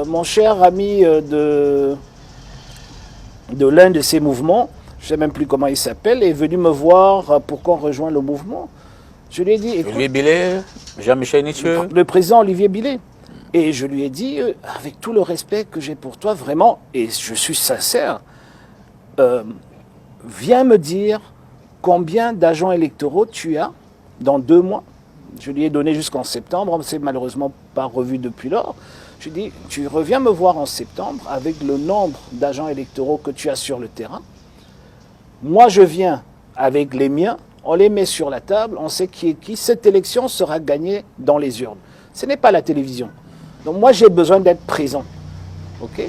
mon cher ami de l'un de ces mouvements, je ne sais même plus comment il s'appelle, est venu me voir pour qu'on rejoigne le mouvement. Je lui ai dit, écoute, Olivier Billet, Jean-Michel Nietzsche. le président Olivier Billet. Et je lui ai dit, avec tout le respect que j'ai pour toi, vraiment, et je suis sincère, viens me dire combien d'agents électoraux tu as dans 2 mois. Je lui ai donné jusqu'en septembre, on ne s'est malheureusement pas revu depuis lors. Je lui ai dit, tu reviens me voir en septembre avec le nombre d'agents électoraux que tu as sur le terrain. Moi, je viens avec les miens, on les met sur la table, on sait qui est qui. Cette élection sera gagnée dans les urnes. Ce n'est pas la télévision. Donc moi, j'ai besoin d'être présent. OK ?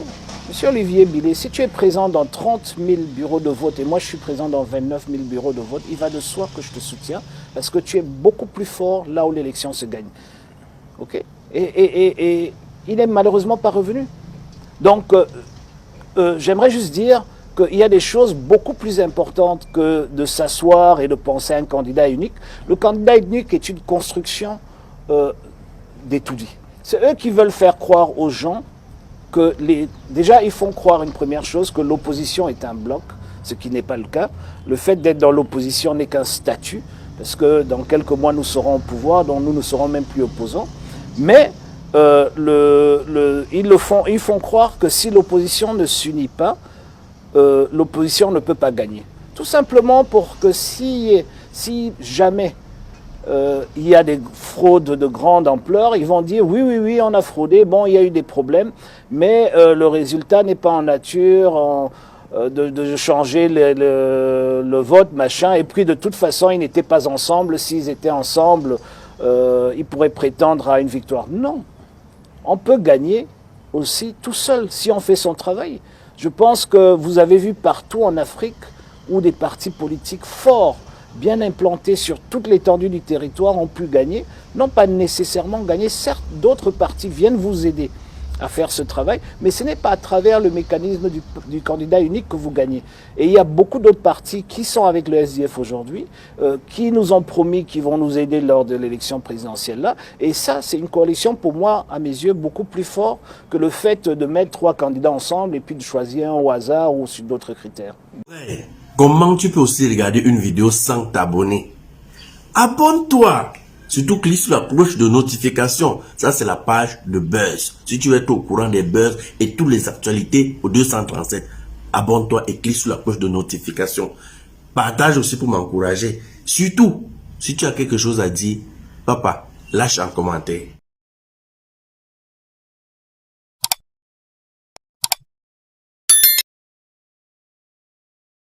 Monsieur Olivier Billet, si tu es présent dans 30 000 bureaux de vote et moi je suis présent dans 29 000 bureaux de vote, il va de soi que je te soutiens parce que tu es beaucoup plus fort là où l'élection se gagne. OK ? Et il n'est malheureusement pas revenu. Donc, j'aimerais juste dire qu'il y a des choses beaucoup plus importantes que de s'asseoir et de penser à un candidat unique. Le candidat unique est une construction d'étoudis. C'est eux qui veulent faire croire aux gens que déjà, ils font croire une première chose, que l'opposition est un bloc, ce qui n'est pas le cas. Le fait d'être dans l'opposition n'est qu'un statut, parce que dans quelques mois, nous serons au pouvoir, donc nous ne serons même plus opposants. Mais ils font croire que si l'opposition ne s'unit pas, l'opposition ne peut pas gagner. Tout simplement pour que si jamais il y a des fraudes de grande ampleur, ils vont dire oui, on a fraudé, bon, il y a eu des problèmes, mais le résultat n'est pas en nature de changer le vote, machin, et puis de toute façon, ils n'étaient pas ensemble. S'ils étaient ensemble, ils pourraient prétendre à une victoire. Non, on peut gagner aussi tout seul si on fait son travail. Je pense que vous avez vu partout en Afrique où des partis politiques forts, bien implantés sur toute l'étendue du territoire, ont pu gagner, non pas nécessairement gagner. Certes, d'autres partis viennent vous aider à faire ce travail, mais ce n'est pas à travers le mécanisme du candidat unique que vous gagnez. Et il y a beaucoup d'autres partis qui sont avec le SDF aujourd'hui, qui nous ont promis qu'ils vont nous aider lors de l'élection présidentielle là. Et ça, c'est une coalition pour moi, à mes yeux, beaucoup plus fort que le fait de mettre 3 candidats ensemble et puis de choisir un au hasard ou sur d'autres critères. Ouais. Comment tu peux aussi regarder une vidéo sans t'abonner? Abonne-toi! Surtout clique sur la cloche de notification. Ça, c'est la page de Buzz. Si tu veux être au courant des buzz et toutes les actualités au 237, abonne-toi et clique sur la cloche de notification. Partage aussi pour m'encourager. Surtout, si tu as quelque chose à dire, papa, lâche un commentaire.